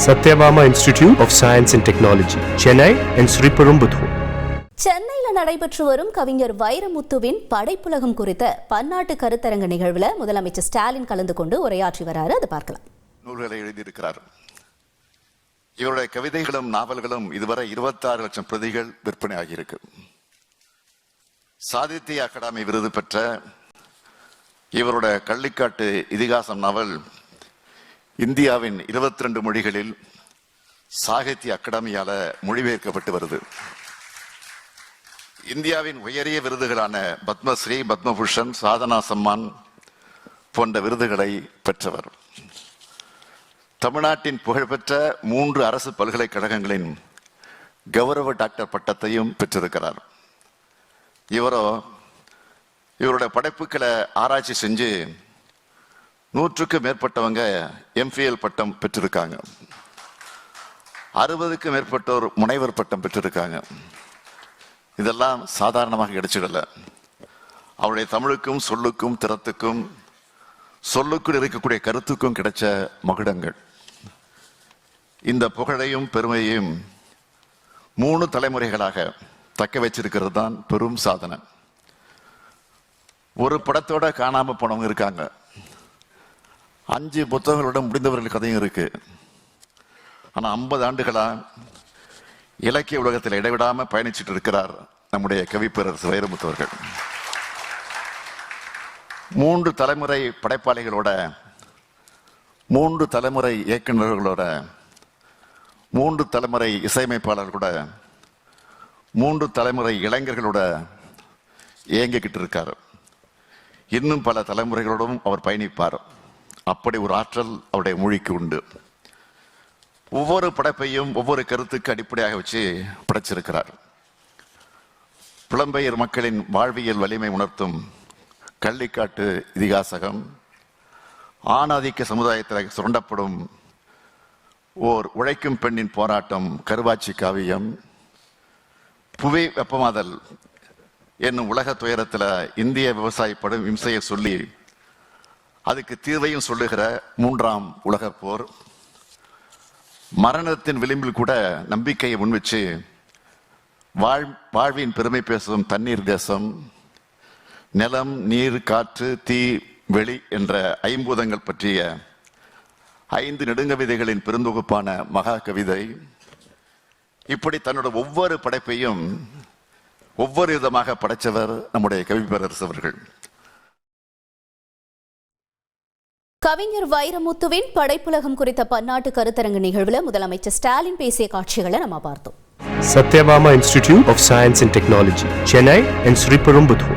Satyabama Institute of Science and Technology, Chennai and Sriperumbudur. சென்னையில் நடைபெற்று வரும் கவிஞர் வைரமுத்துவின் படைப்புலகம் குறித்த பன்னாட்டு கருத்தரங்க நிகழ்வில் முதலமைச்சர் ஸ்டாலின் கலந்து கொண்டு உரையாற்றி வராரு. அதை பார்க்கலாம். நூல்களை எழுதியிருக்கிறார். இவருடைய கவிதைகளும் நாவல்களும் இதுவரை 26 லட்சம் பிரதிகள் விற்பனை ஆகியிருக்கு. சாகித்ய அகாடமி விருது பெற்ற இவருடைய கள்ளிக்காட்டு இதிகாசம் நாவல் இந்தியாவின் 22 மொழிகளில் சாகித்ய அகாடமியால மொழிபெயர்க்கப்பட்டு வருது. இந்தியாவின் உயரிய விருதுகளான பத்மஸ்ரீ, பத்மபூஷன், சாதனா சம்மான் போன்ற விருதுகளை பெற்றவர். தமிழ்நாட்டின் புகழ்பெற்ற 3 அரசு பல்கலைக்கழகங்களின் கௌரவ டாக்டர் பட்டத்தையும் பெற்றிருக்கிறார். இவருடைய படைப்புகளை ஆராய்ச்சி செஞ்சு 100க்கும் மேற்பட்டவங்க எம்பிஎல் பட்டம் பெற்றிருக்காங்க. 60க்கும் மேற்பட்டோர் முனைவர் பட்டம் பெற்றிருக்காங்க. இதெல்லாம் சாதாரணமாக கிடைச்சிடல. அவருடைய தமிழுக்கும் சொல்லுக்கும் திறத்துக்கும் சொல்லுக்குள் இருக்கக்கூடிய கருத்துக்கும் கிடைச்ச மகுடங்கள். இந்த புகழையும் பெருமையையும் 3 தலைமுறைகளாக தக்க வச்சிருக்கிறது தான் பெரும் சாதனை. ஒரு படத்தோட காணாம போனவங்க இருக்காங்க. 5 புத்தகங்களோட முடிந்தவர்கள் கதையும் இருக்கு. ஆனா 50 ஆண்டுகளா இலக்கிய உலகத்தில் இடைவிடாம பயணிச்சுட்டு இருக்கிறார் நம்முடைய கவிப்பேரரசு வைரமுத்து அவர்கள். 3 தலைமுறை படைப்பாளிகளோட, 3 தலைமுறை இயக்குநர்களோட, 3 தலைமுறை இசையமைப்பாளர்களோட, 3 தலைமுறை இளைஞர்களோட இயங்கிக்கிட்டு இருக்கார். இன்னும் பல தலைமுறைகளோடும் அவர் பயணிப்பார். அப்படி ஒரு ஆற்றல் அவருடைய மொழிக்கு உண்டு. ஒவ்வொரு படைப்பையும் ஒவ்வொரு கருத்துக்கு அடிப்படையாக வச்சு படைச்சிருக்கிறார். புலம்பெயர் மக்களின் வாழ்வியல் வலிமை உணர்த்தும் கள்ளிக்காட்டு இதிகாசகம், ஆணாதிக்க சமுதாயத்தில் சுரண்டப்படும் ஓர் உழைக்கும் பெண்ணின் போராட்டம் கருவாச்சி காவியம், புவி வெப்பமாதல் என்னும் உலக துயரத்தில் இந்திய விவசாயி படும் இம்சையை சொல்லி அதுக்கு தீர்வையும் சொல்லுகிற 3ஆம் உலகப் போர், மரணத்தின் விளிம்பில் கூட நம்பிக்கையை முன்வச்சு வாழ்வின் பெருமை பேசும் தண்ணீர் தேசம், நிலம், நீர், காற்று, தீ, வெளி என்ற 5 பூதங்கள் பற்றிய 5 நெடுங்கவிதைகளின் பெருந்தொகுப்பான மகா கவிதை. இப்படி தன்னோட ஒவ்வொரு படைப்பையும் ஒவ்வொரு விதமாக படைச்சவர் நம்முடைய கவிப்பேரரசு அவர்கள். கவிஞர் வைரமுத்துவின் படைப்புலகம் குறித்த பன்னாட்டு கருத்தரங்க நிகழ்வில் முதலமைச்சர் ஸ்டாலின் பேசிய காட்சிகளை நம்ம பார்த்தோம். Satyabama Institute of Science and Technology, Chennai and Sriperumbudur.